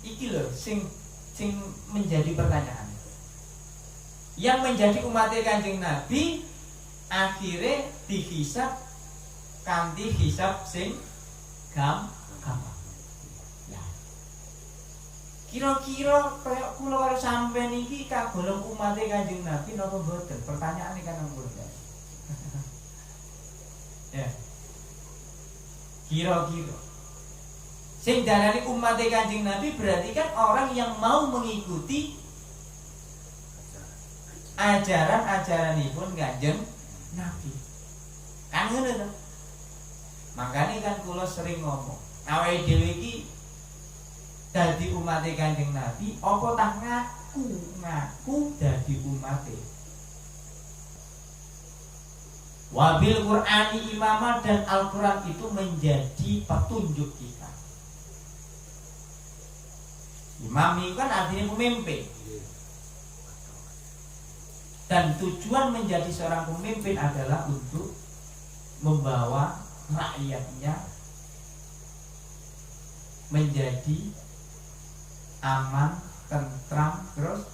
Iki loh sing menjadi pertanyaan. Yang menjadi umat Kanjeng Nabi akhirnya dihisab kanthi hisab sing gampang. Ya. Kira-kira kaya kula karo sampean iki kagolong umat Kanjeng Nabi napa mboten? Pertanyaane kan ngono. Ya. Kira-kira sing darani umat Kanjeng Nabi berarti kan orang yang mau mengikuti ajaran-ajaranipun Kanjeng Nabi. Kan ngono to. Makanya kan kula sering ngomong, awake dhewe iki dadi umat Kanjeng Nabi apa tah ngaku dadi umate. Wabil Qur'ani imamah, dan Al-Quran itu menjadi petunjuk kita. Imam itu kan artinya pemimpin. Dan tujuan menjadi seorang pemimpin adalah untuk membawa rakyatnya menjadi aman, tentram, terus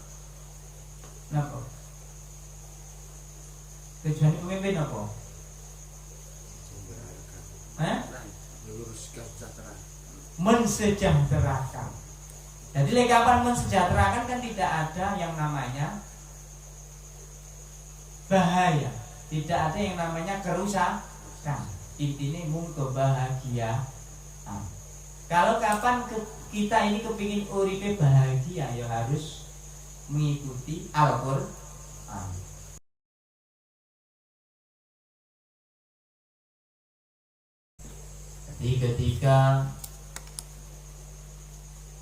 napa? Tujuan pemimpin apa? Mensejahterakan. Jadi kapan mensejahterakan kan tidak ada yang namanya bahaya, tidak ada yang namanya kerusakan. Intinya mung kebahagiaan. Kalau kapan kita ini kepingin uripe bahagia, ya harus mengikuti Al-Qur'an. Jadi ketika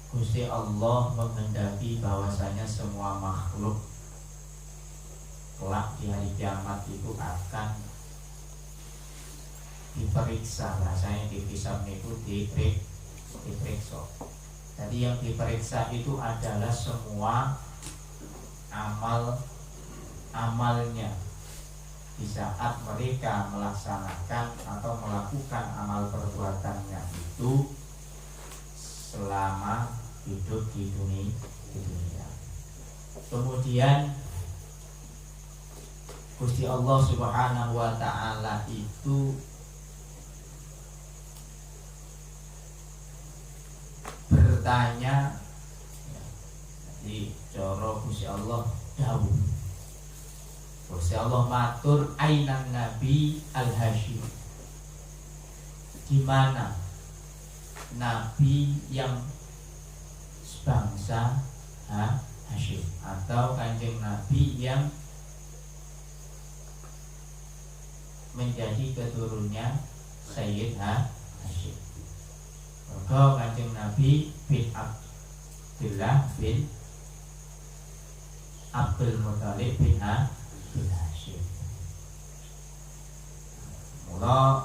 Gusti Allah menghendaki bahwasanya semua makhluk kelak di hari kiamat itu akan diperiksa, rasanya dihisab itu diperiksa. Jadi yang diperiksa itu adalah semua amalnya di saat mereka melaksanakan atau melakukan amal perbuatannya itu selama hidup di dunia. Kemudian Gusti Allah Subhanahu wa ta'ala itu bertanya, di coro Gusti Allah dawuh, Gusti Allah matur, ainan Nabi al-Hashim, di mana Nabi yang bangsa Hashim, atau Kanjeng Nabi yang menjadi keturunannya Sayyid Hashim. Maka Kanjeng Nabi bin Abdullah bin Abdul Muthalib bin Hashim. Mula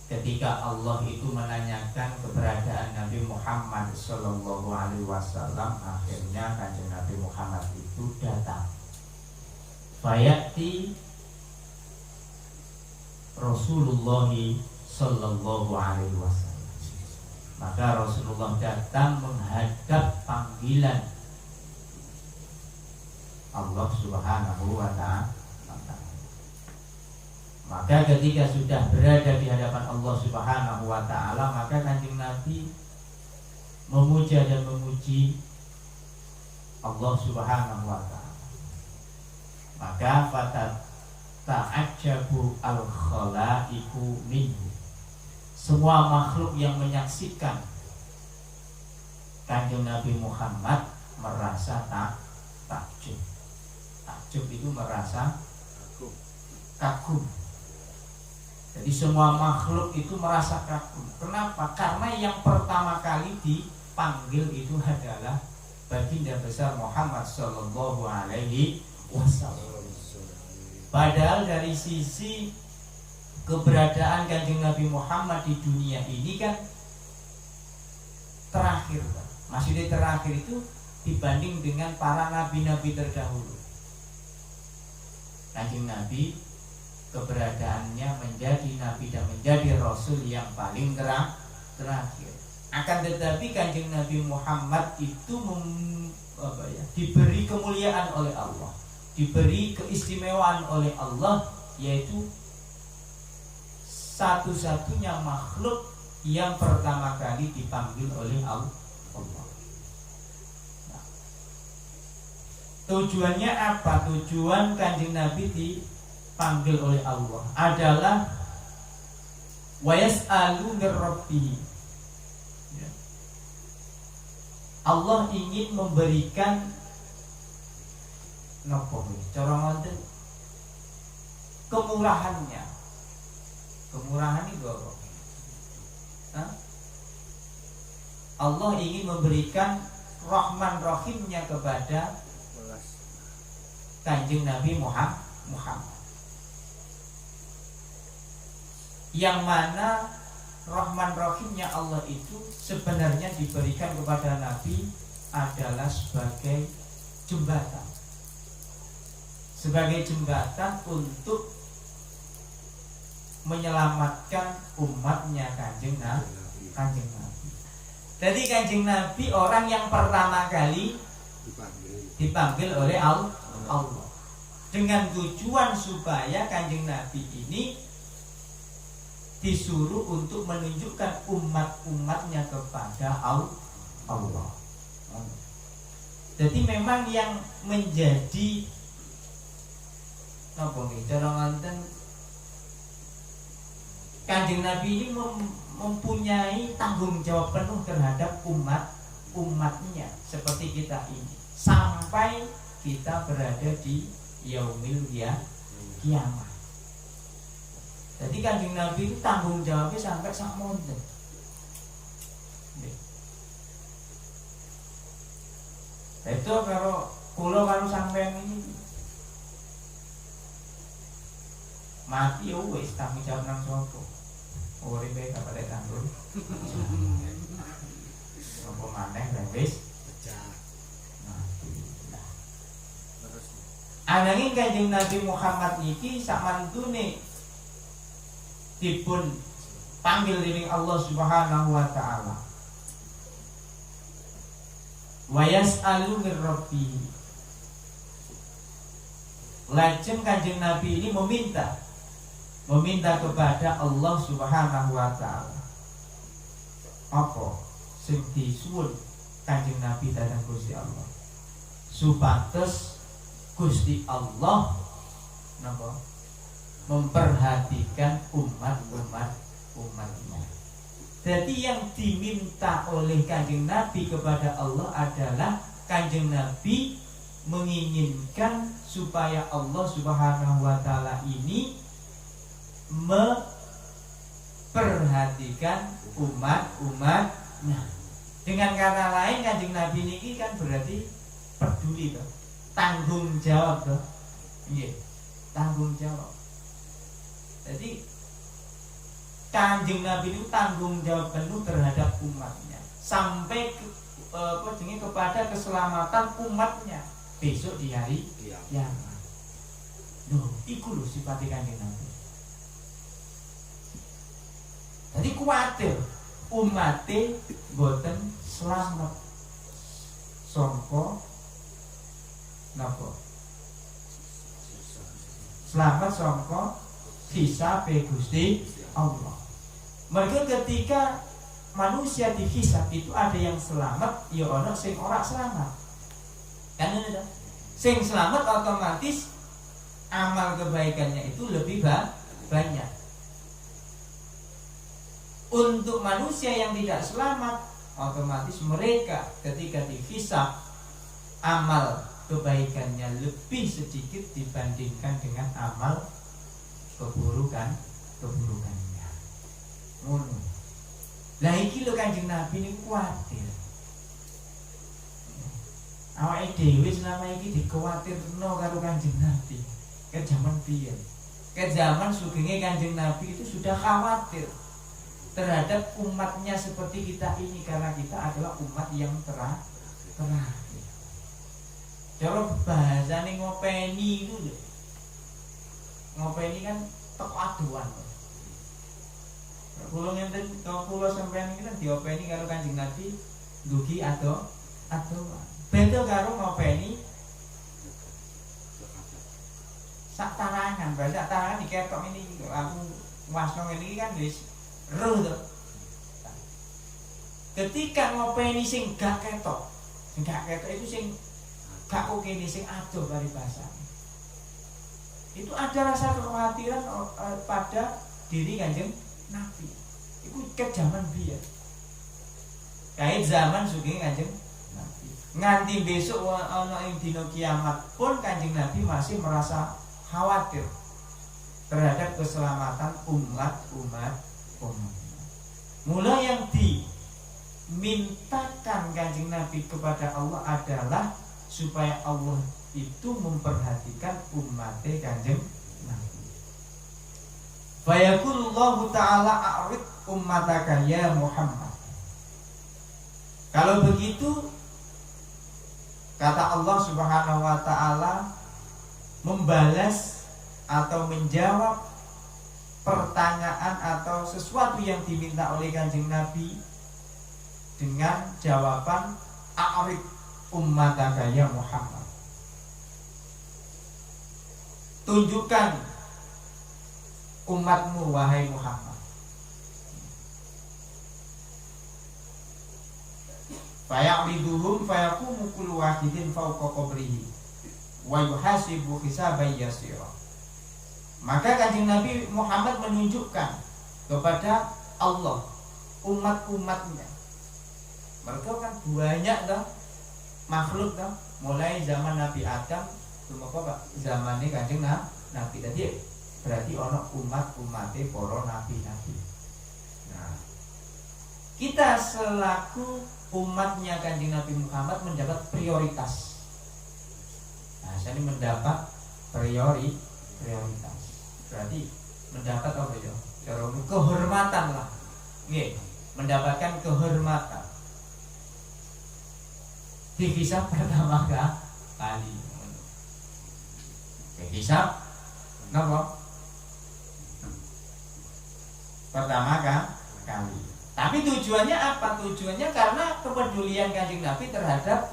ketika Allah itu menanyakan keberadaan Nabi Muhammad Sallallahu Alaihi Wasallam, akhirnya Kanjeng Nabi Muhammad itu datang. Fayati Rasulullah Sallallahu Alaihi Wasallam. Maka Rasulullah datang menghadap panggilan Allah Subhanahu wa ta'ala. Maka ketika sudah berada di hadapan Allah Subhanahu wa ta'ala, maka Kanjeng Nabi memuja dan memuji Allah Subhanahu wa ta'ala. Maka ta'ajabu al-khalaiqu minhu. Semua makhluk yang menyaksikan Kanjeng Nabi Muhammad merasa takjub. Takjub itu merasa kagum. Jadi semua makhluk itu merasa kagum. Kenapa? Karena yang pertama kali dipanggil itu adalah baginda besar Muhammad Sallallahu Alaihi Wasallam. Padahal dari sisi keberadaan Kanjeng Nabi Muhammad di dunia ini kan terakhir, maksudnya terakhir itu dibanding dengan para nabi-nabi terdahulu. Kanjeng Nabi keberadaannya menjadi nabi dan menjadi rasul yang paling terakhir. Akan tetapi Kanjeng Nabi Muhammad itu diberi kemuliaan oleh Allah, diberi keistimewaan oleh Allah, yaitu satu-satunya makhluk yang pertama kali dipanggil oleh Allah. Nah, tujuannya apa? Tujuan Kanjeng Nabi dipanggil oleh Allah adalah wa yas'alu mir rabbih. Allah ingin memberikan cara ngoten kemurahannya. Kemurahan itu apa? Allah ingin memberikan Rahman Rahimnya kepada Kanjeng Nabi Muhammad, yang mana Rahman Rahimnya Allah itu sebenarnya diberikan kepada Nabi adalah sebagai jembatan, sebagai jembatan untuk menyelamatkan umatnya Kanjeng Nabi. Jadi Kanjeng Nabi orang yang pertama kali dipanggil oleh Allah dengan tujuan supaya Kanjeng Nabi ini disuruh untuk menunjukkan umat-umatnya kepada Allah. Jadi memang yang menjadi Kanjeng Nabi ini mempunyai tanggung jawab penuh terhadap umatnya seperti kita ini sampai kita berada di yaumil kiamat. Jadi Kanjeng Nabi itu tanggung jawabnya sampai sakmonten. Itu kalau sampean ini mati ya wis tanggung jawab nang sapa. Uripe kapal tanggung. Apa maneh wis mati. Ananging Kanjeng Nabi Muhammad niki sakmantune dipun panggil dening Allah Subhanahu wa taala. Wa yas'alu mir rabbih. Lajeng Kanjeng Nabi ini meminta kepada Allah Subhanahu wa taala. Apa sing disuwun Kanjeng Nabi dhateng Gusti Allah? Supados Gusti Allah napa memperhatikan umatnya. Jadi yang diminta oleh Kanjeng Nabi kepada Allah adalah Kanjeng Nabi menginginkan supaya Allah Subhanahu wa taala ini memperhatikan umatnya. Dengan kata lain Kanjeng Nabi ini kan berarti peduli toh, tanggung jawab toh. Nggih, tanggung jawab. Jadi Kanjeng Nabi itu tanggung jawab penuh terhadap umatnya sampai kepada keselamatan umatnya besok di hari kiamat. Loh, iku lho sifatnya Kanjeng Nabi. Jadi kuwatir umate boten selamat sangka napa? Selamat sangka hisabe Gusti Allah. Mereka ketika manusia dihisab itu ada yang selamat, ya ana sing ora selamat. Kan ngono. Sing selamat otomatis amal kebaikannya itu lebih banyak. Untuk manusia yang tidak selamat, otomatis mereka ketika dihisab amal kebaikannya lebih sedikit dibandingkan dengan amal keburukannya. Ngono. Lah iki lho Kanjeng Nabi niku kuwatir. Awake dhewe selama iki dikuwatirno karo Kanjeng Nabi. Ke zaman biyen. Ke zaman sugenge Kanjeng Nabi itu sudah khawatir terhadap umatnya seperti kita ini karena kita adalah umat yang terakhir. Cara bahasane ngopeni itu lho. Ngopeni kan teko aduan. Kula ngenten kula sampeyan iki kan diopeni karo Kanjeng Nabi dugi ado. Beda karo ngopeni sak tarangan, berarti sak tarangan diketok ini aku wasno ini kan wis roh to. Ketika ngopeni sing gak ketok itu sing gak kene sing adoh paribasane. Itu ada rasa kekhawatiran pada diri Kanjeng Nabi. Iku ket zaman biyen. Kait zaman sugeng Kanjeng Nabi. Nganti besok ana ing dina kiamat pun Kanjeng Nabi masih merasa khawatir terhadap keselamatan umat. Mula yang dimintakan Kanjeng Nabi kepada Allah adalah supaya Allah itu memperhatikan umatnya Kanjeng Nabi. Fayaqulullahu ta'ala a'rid ummataka ya Muhammad. Kalau begitu kata Allah Subhanahu wa ta'ala membalas atau menjawab pertanyaan atau sesuatu yang diminta oleh Kanjeng Nabi dengan jawaban a'rid ummataka ya Muhammad. Tunjukkan umatmu wahai Muhammad. Faya'riduhum fayaqumu kullu wahidin fawqa qabrihi wa yuhasibu hisaban yasira. Maka Kanjeng Nabi Muhammad menunjukkan kepada Allah umat-umatnya. Mereka kan banyak dah makhluk dah, mulai zaman Nabi Adam tumeka zamane Kanjeng Nabi tadi. Berarti ono umat-umate para nabi-nabi. Nah, kita selaku umatnya Kanjeng Nabi Muhammad mendapat prioritas. Nah, saya ini mendapat prioritas. Berarti mendapat apa ya? Kehormatan lah. Nggih, mendapatkan kehormatan. Dihisab pertama kali. Dihisab napa? Pertama kali. Tapi tujuannya apa? Tujuannya karena kepedulian Kanjeng Nabi terhadap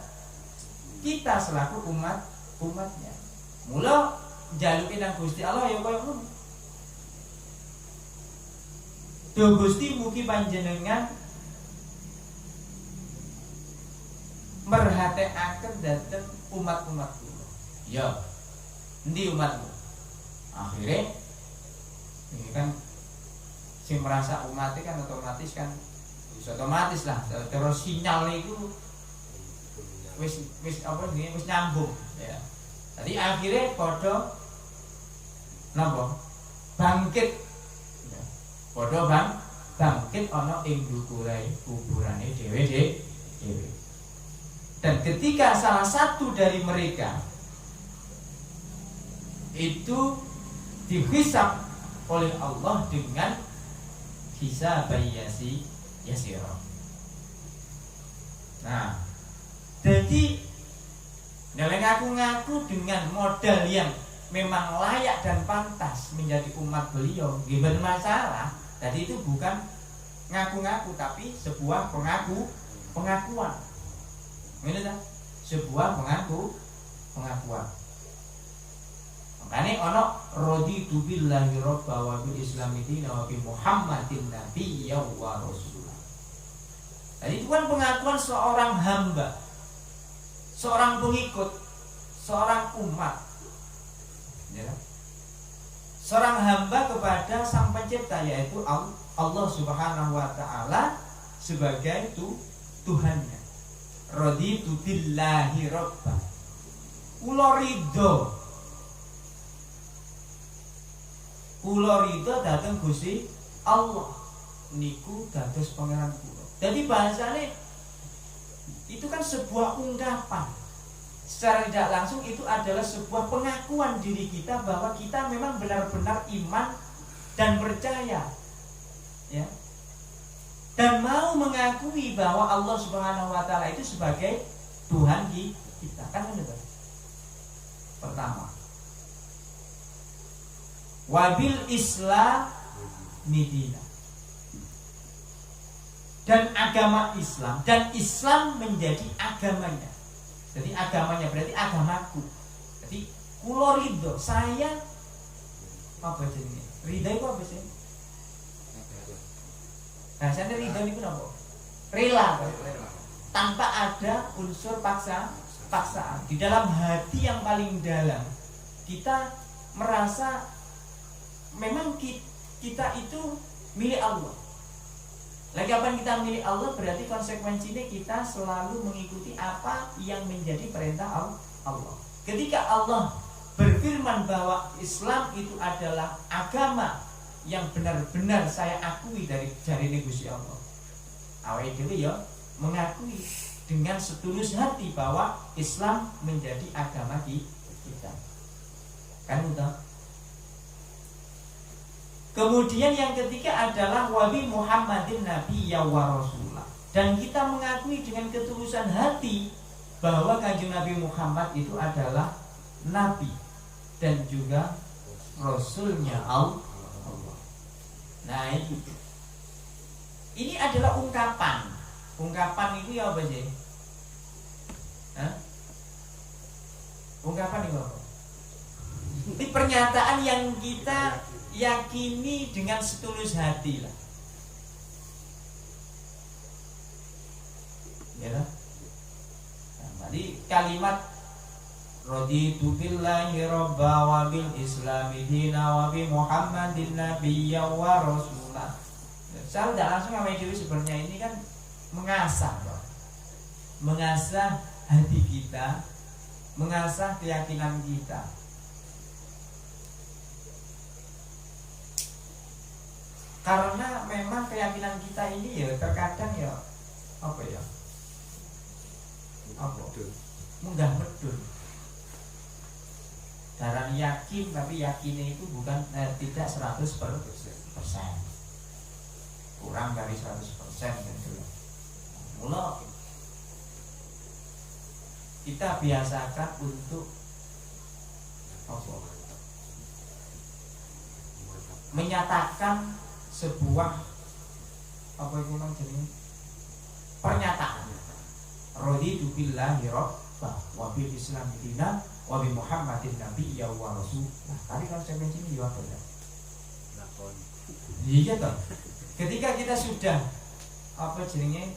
kita selaku umatnya. Mula jaluki nang Gusti Allah ya koyo ngono. Duh Gusti mugi panjenengan merhatikaken dhateng umat-umat kula. Ya. Endi umatmu? Akhirnya ini kan sing merasa umatnya kan otomatis lah terus sinyal itu wis apa jenenge wis nyambung ya. Tadi akhirnya padha napa? Bangkit. Ya. Padha bangkit ana ing ndukure kuburane dhewe. Dan ketika salah satu dari mereka itu dihisab oleh Allah dengan hisaban yasira. Nah, jadi nilai ngaku-ngaku dengan modal yang memang layak dan pantas menjadi umat beliau, gimana masalah. Jadi itu bukan ngaku-ngaku tapi sebuah pengakuan. Ini dah sebuah pengakuan. Makanya ono raditu billahi rabba wa bil islami dina wa bi Muhammadin nabiyya wa rasulah. Jadi itu kan pengakuan seorang hamba, seorang pengikut, seorang umat. Ya. Seorang hamba kepada Sang Pencipta yaitu Allah Subhanahu wa taala sebagai Tuhannya. Raditu billahi rabba. Kula ridho dateng Gusti Allah niku dados pangeran kula. Jadi bahasane itu kan sebuah ungkapan. Secara tidak langsung itu adalah sebuah pengakuan diri kita bahwa kita memang benar-benar iman dan percaya. Ya. Dan mau mengakui bahwa Allah Subhanahu wa taala itu sebagai Tuhan kita. Kan benar. Pertama, wabil Islam midina. dan agama Islam, dan Islam menjadi agamanya. Jadi agamanya berarti agamaku. Jadi kulo ridho, saya apa jenenge? Ridho itu apa sih? Bahasanya ridho itu apa? Rela. Tanpa ada unsur paksaan. Di dalam hati yang paling dalam kita merasa memang kita itu milik Allah. Lagi kapan kita milik Allah berarti konsekuensinya kita selalu mengikuti apa yang menjadi perintah Allah. Ketika Allah berfirman bahwa Islam itu adalah agama yang benar-benar saya akui dari Gusti Allah, awake dhewe ya mengakui dengan setulus hati bahwa Islam menjadi agama kita. Kan udah. Kemudian yang ketiga adalah wabi Muhammadin nabiyya wa rasulah. Dan kita mengakui dengan ketulusan hati bahwa Kanjeng Nabi Muhammad itu adalah nabi dan juga rasulnya Allah. Nah, ini adalah ungkapan. Ungkapan itu ya apa sih? Ungkapan itu apa? Ini pernyataan yang kita yakini dengan setulus hati lah. Ya lah. Nah, tadi kalimat raditu billahi robba wa bil islami dina wa bi muhammadin nabiyya wa rasulah. Saya tidak langsung sama diri sebenarnya ini kan mengasah hati kita, mengasah keyakinan kita. Karena memang keyakinan kita ini ya terkadang ya apa ya? Munggah medun. Darani yakin tapi yakinnya itu bukan tidak 100%. Kurang dari 100% gitu. Mula kita biasakan untuk apa? Menyatakan sebuah apa itu namanya pernyataan raditu billahi rabbah wa bil islam dinan wa bi muhammadin nabiyya wa rasul. Nah, tadi konsekuensinya juga apa ya? Lakon. Iya toh. Ketika kita sudah apa jenenge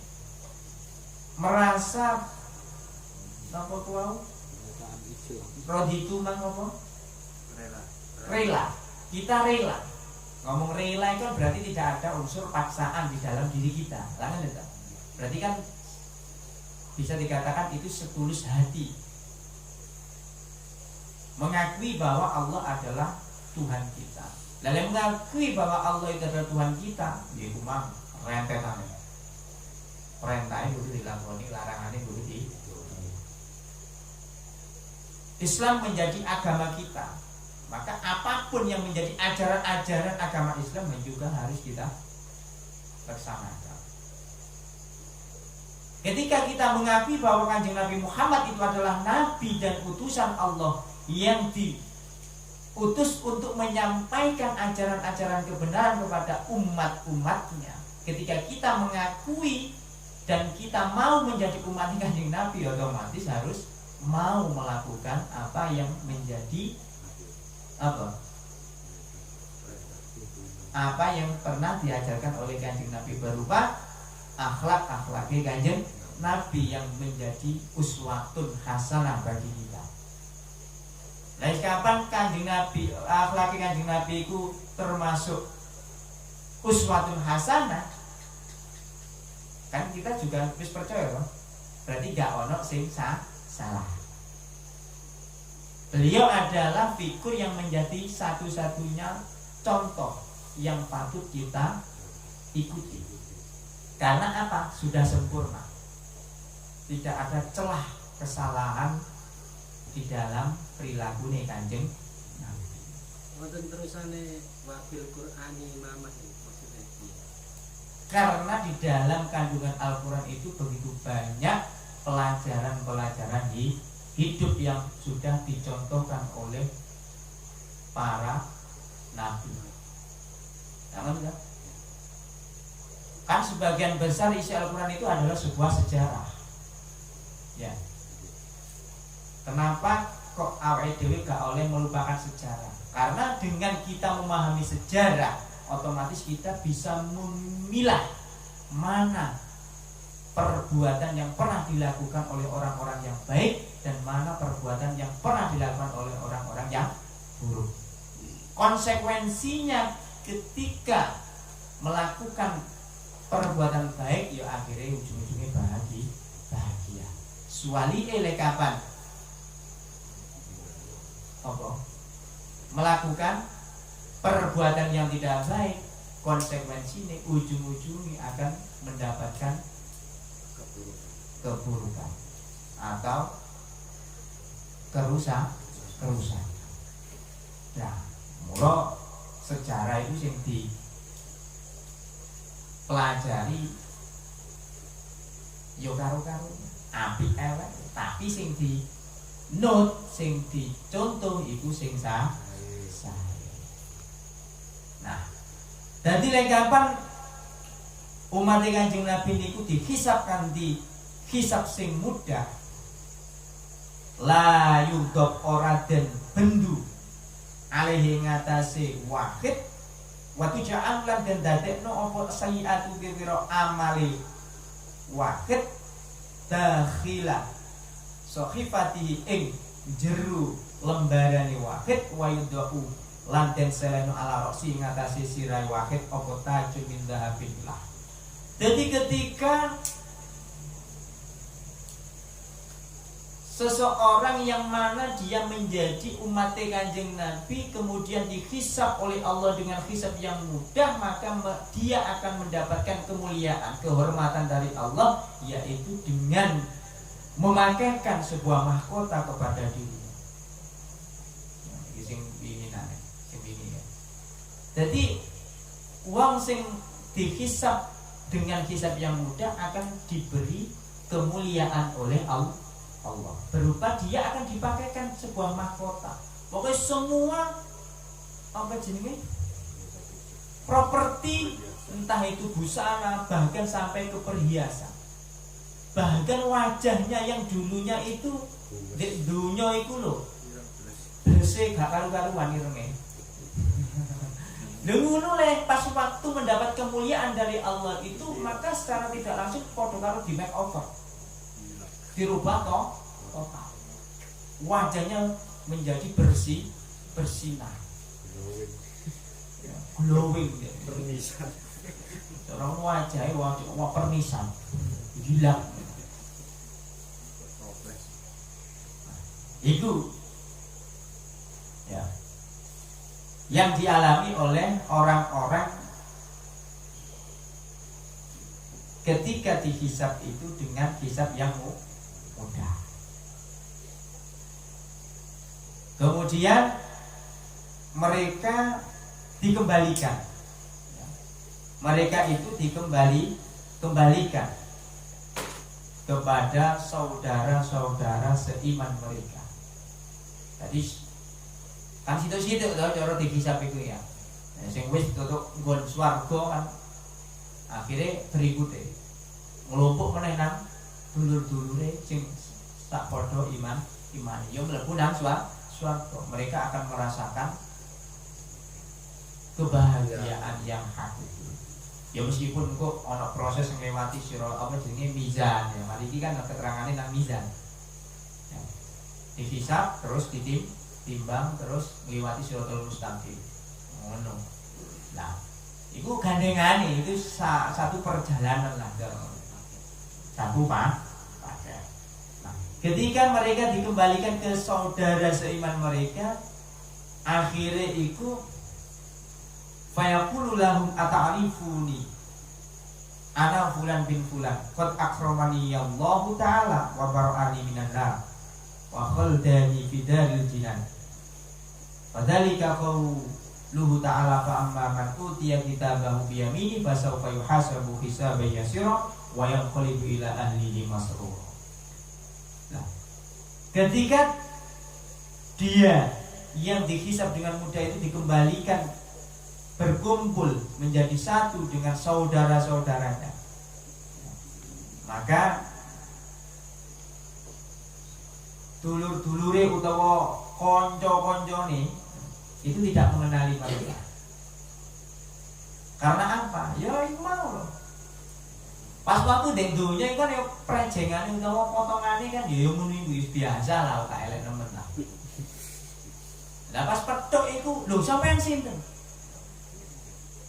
merasa apa kuau raditu mang apa? Rela. Kita rela. Ngomong rela itu kan berarti tidak ada unsur paksaan di dalam diri kita. Langan itu. Berarti kan bisa dikatakan itu setulus hati. Mengakui bahwa Allah adalah Tuhan kita. Lalu mengakui bahwa Allah itu adalah Tuhan kita, yaitu mang rentetan. Perintahnya kudu dilakoni, larangannya kudu di. Islam menjadi agama kita. Maka apapun yang menjadi ajaran-ajaran agama Islam juga harus kita laksanakan. Ketika kita mengakui bahwa Kanjeng Nabi Muhammad itu adalah nabi dan utusan Allah yang diutus untuk menyampaikan ajaran-ajaran kebenaran kepada umat-umatnya, ketika kita mengakui dan kita mau menjadi umat Kanjeng Nabi, otomatis harus mau melakukan apa yang menjadi apa yang pernah diajarkan oleh Kanjeng Nabi berupa akhlak-akhlaknya Kanjeng Nabi yang menjadi uswatun hasanah bagi kita. Nah, kapan Kanjeng Nabi akhlaknya Kanjeng Nabi itu termasuk uswatun hasanah, kan kita juga harus percaya loh. Berarti gak ono sing salah. Beliau adalah figur yang menjadi satu-satunya contoh yang patut kita ikuti. Karena apa? Sudah sempurna. Tidak ada celah kesalahan di dalam perilaku Kanjeng Nabi. Wonten terusane wabil Qur'ani mamah maksudnya. Karena di dalam kandungan Al-Qur'an itu begitu banyak pelajaran-pelajaran hidup yang sudah dicontohkan oleh para nabi. Kan sebagian besar isi Al-Quran itu adalah sebuah sejarah. Ya. Kenapa kok awake dhewe gak oleh melupakan sejarah? Karena dengan kita memahami sejarah, otomatis kita bisa memilah mana perbuatan yang pernah dilakukan oleh orang-orang yang baik dan mana perbuatan yang pernah dilakukan oleh orang-orang yang buruk. Konsekuensinya ketika melakukan perbuatan baik, ya akhirnya ujung-ujungnya bahagia. Suali kapan? Apa? Melakukan perbuatan yang tidak baik, konsekuensinya ujung-ujungnya akan mendapatkan keburukan atau kerusakan. Nah, mula sejarah itu yang dipelajari yo karo-karo apik elek, tapi sing di note, sing dicontoh iku sing sae. Nah, dadi lek kapan umat Kanjeng Nabi niku dihisab kanthi hisab sing mudah, la yudhab ora den bendu alaihi ngatasé wahid wa tuja'an lan den dadekno apa sayiatu kira amali wahid dakhila sahifatihi ing jeru lembarane wahid wa yudhu lan den seleno ala roksi ngatasé sirai wahid apa tajun min dhahabillah. Jadi ketika seseorang yang mana dia menjadi umat Kanjeng Nabi kemudian dihisab oleh Allah dengan hisab yang mudah, maka dia akan mendapatkan kemuliaan, kehormatan dari Allah, yaitu dengan memakaikan sebuah mahkota kepada dirinya. Jadi uang sing dihisab dengan hisab yang mudah akan diberi kemuliaan oleh Allah, berupa dia akan dipakaikan sebuah mahkota. Pokoknya semua apa jenenge properti, entah itu busana, bahkan sampai ke perhiasan, bahkan wajahnya yang dulunya itu di dunia itu loh bersih gak karu-karuan irenge. Ngono leh pas waktu mendapat kemuliaan dari Allah itu, maka secara tidak langsung padha karo di make over, dirubah total. Wajahnya menjadi bersinar, glowing, permisan. Orang wajahnya wajah permisan, gila. Itu ya yang dialami oleh orang-orang ketika dihisab itu dengan hisab yang mudah. Kemudian mereka dikembalikan, mereka itu dikembalikan kepada saudara-saudara seiman mereka. Jadi kan situ-situ tau cara dihisab itu ya. Sing wis tutuk nggon swarga kan akhirnya berikutnya ngelompok meneh nang dulur-dulure sing tak padha iman yo mlebu nang swarga. Mereka akan merasakan kebahagiaan yang hakiki. Ya meskipun kok ana proses nglewati sira apa jenenge mizan ya. Mari iki kan keterangane nang mizan. Ya. Dihisab terus timbang terus ngliwati siratal mustaqim. Ngono. Nah, itu gandengane itu satu perjalanan lah. Satu pakai. Nah, ketika mereka dikembalikan ke saudara seiman mereka, akhirnya itu fayaqulu lahum ata'rifuni ana fulan bin fulan qad akramani Allahu ta'ala wa bara'ani minan nar wa khaldani fi daril jinan. Fadzalika qauluhu ta'ala fa amma man utiya kitabahu bi yamini fa sawfa yuhasabu hisaban yasira wa yanqalibu ila ahlihi masrura. Nah, ketika dia yang dihisab dengan mudah itu dikembalikan berkumpul menjadi satu dengan saudara-saudaranya, Maka dulur-dulure utawa kanca-kancane itu tidak mengenali mereka. Karena apa? Ya itu mau loh. Pas waktu dek dunya kan ya prejengane utawa potongane kan ya ngono iku biasa lah, gak elek nemen lah. Lah pas petuk iku lho sampean sinten?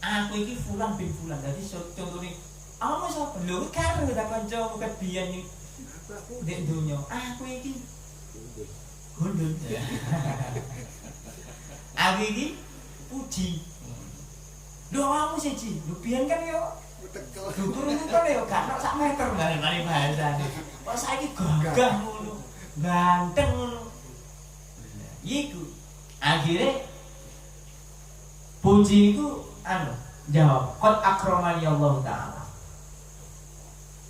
Aku iki fulan bin fulan. Dadi contone awakmu sapa? Lho karo tak kanca ket biyen iki. Aku dek dunya. Aku iki Gundul. Aku iki Puji. Lho awakmu siji. Lho biyen kan yo turun kan yo gak sak meter bali bahasane. Kok saiki gagah ngono. Ganteng ngono. Iku akhirnya Puji itu jawab qad akramani Allah taala.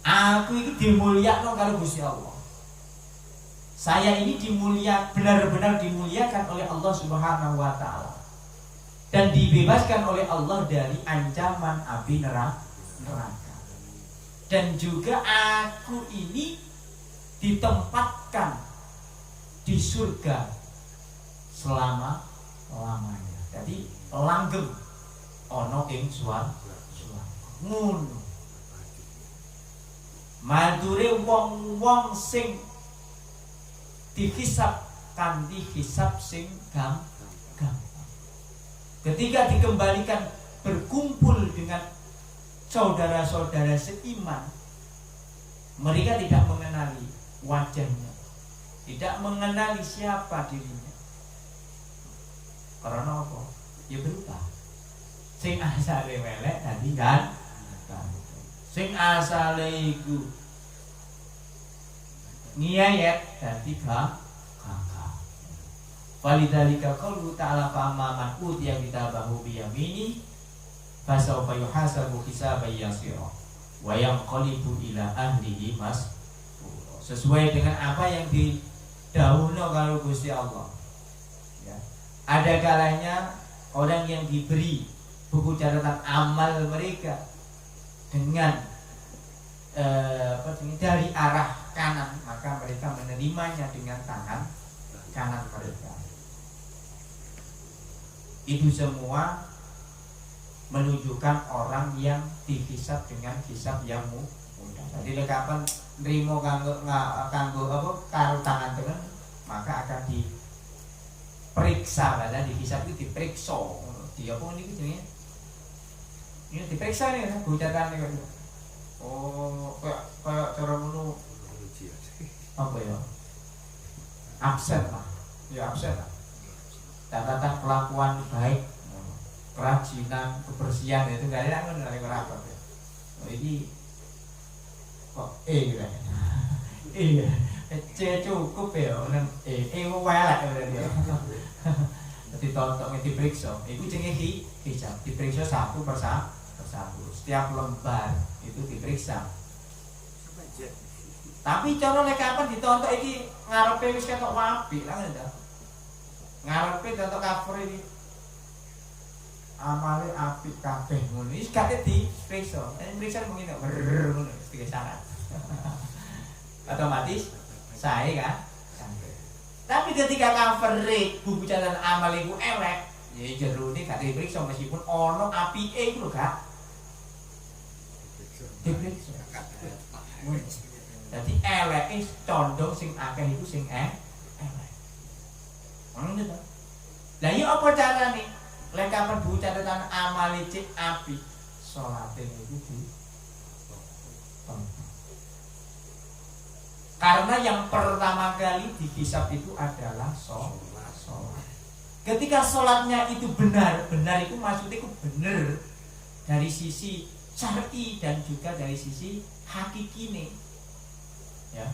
Aku ini dimulyakno karo Gusti Allah. Saya ini benar-benar dimuliakan oleh Allah Subhanahu wa taala dan dibebaskan oleh Allah dari ancaman api neraka. Dan juga aku ini ditempatkan di surga selama-lamanya. Jadi langgeng ana ing swarga. Ngono. Madure wong-wong sing dihisab kanthi hisab sing gampang. Ketika dikembalikan berkumpul dengan saudara-saudara seiman, mereka tidak mengenali wajahnya, tidak mengenali siapa dirinya. Karena apa? Ya berubah. Sing asale welek tadi kan, sing asale iku ngiyayat dadi gagah. Walidzalika qaulu ta'ala fa'amman utiya kitabahu biyamini fasawfa yuhasabu hisaban yasira wa yanqalibu ila ahlihi masrura. Sesuai dengan apa yang didhawuhna karo Gusti Allah. Ya. Ada kalanya orang yang diberi buku catatan amal mereka dengan dari arah kanan, maka mereka menerimanya dengan tangan kanan mereka. Itu semua menunjukkan orang yang dihisab dengan hisab yang mudah. Jadi lekapan nrimo kanggo apa karo tangan tengen, maka akan diperiksa, bahasa dihisab itu diperiksa. Di apa niku jenenge? Ini diperiksa nih kan bujatan nih. Oh, kayak cara ngono. Apa ya? Absen lah. Ya absen lah. Catatan kelakuan baik, kerajinan, kebersihan itu enggak ada kan dari rapor ya. Oh, ini kok gitu. Iya. C cukup ya, nang welek berarti. Jadi tonton diperiksa, itu jenenge hijab, diperiksa satu persatu. Setiap lembar itu diperiksa. Tapi cara nek kapan ditonton iki ngarepe wis ketok apik lah ngene. Ngarepe tonton cover iki amale apik kabeh ngono. Wis gak diperiksa. Periksa mungkin ngono tiga syarat. Otomatis saya kan. Tapi ketika cover buku catatan amal iku elek, ya jerone gak diperiksa meskipun ono apike iku lho gak diperiksa. Jadi elek condong sing akeh iku sing elek. Ngono to. Lah iya apa carane? Lek kapan buku catatan amal cek api, salate iku di karena yang pertama kali dihisab itu adalah sholat. Ketika sholatnya itu benar itu maksudnya itu benar dari sisi syar'i dan juga dari sisi hakiki nih, ya,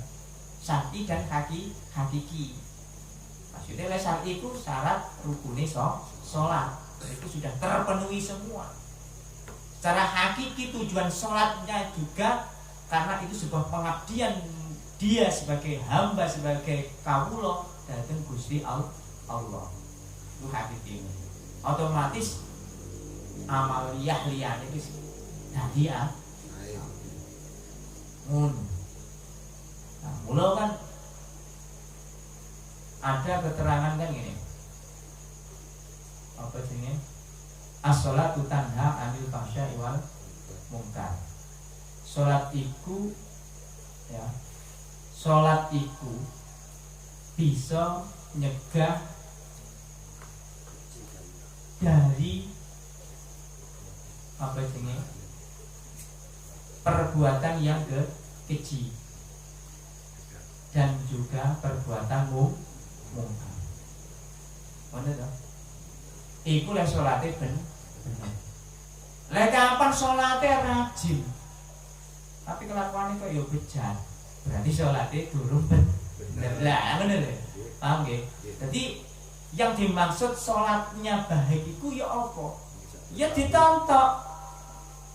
syar'i dan hakiki. Maksudnya syar'i itu syarat rukunnya sholat itu sudah terpenuhi semua. Secara hakiki tujuan sholatnya juga karena itu sebuah pengabdian dia sebagai hamba, sebagai kawula datang Gusti Allah. Itu hakiki. Otomatis amaliyah liyane wis dadi Nah, mula kan ada keterangan kan gini. Apa sini? As-sholatu tanha 'anil fahsya'i wal munkar. Salat iku ya. Salat iku bisa nyegah dari apa sini? Perbuatan yang keji dan juga perbuatan mungkar. Mana dah? Iku lek salate bener. Lek kapan salate rajin. Tapi kelakuannya kok yo bejat. Berarti salate durung bener. Lah ngono lho. Paham nggih? Jadi yang dimaksud salatnya baik itu ya apa? Ya ditontok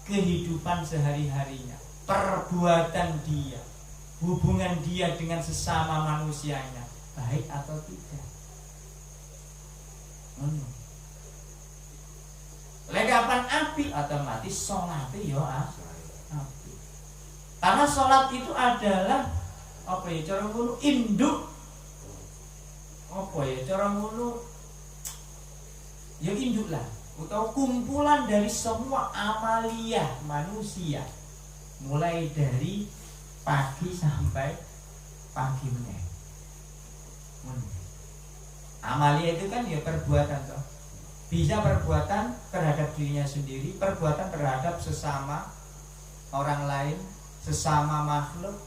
kehidupan sehari-harinya, perbuatan dia, hubungan dia dengan sesama manusianya baik atau tidak. Legapan api otomatis sholat yo api. Karena sholat itu adalah apa ya? Cara ngono induk apa ya? Cara ngono ya induk lah. Atau kumpulan dari semua amalia manusia, mulai dari pagi sampai pagi meneh. Amalia itu kan ya perbuatan toh. Bisa perbuatan terhadap dirinya sendiri, perbuatan terhadap sesama orang lain, sesama makhluk,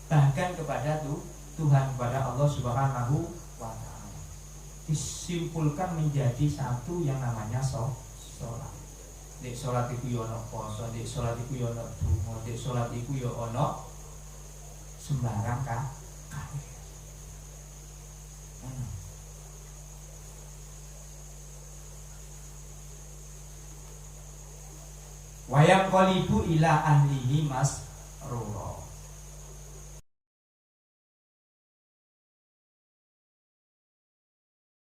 bahkan kepada Tuhan, kepada Allah Subhanahu wa ta'ala. Disimpulkan menjadi satu yang namanya sholat. Nek sholat iku yo ana poso, nek sholat iku yo ana donga, nek sholat iku yo ana sembarang kabeh. Wayang qalibu ila ahlihi masrura.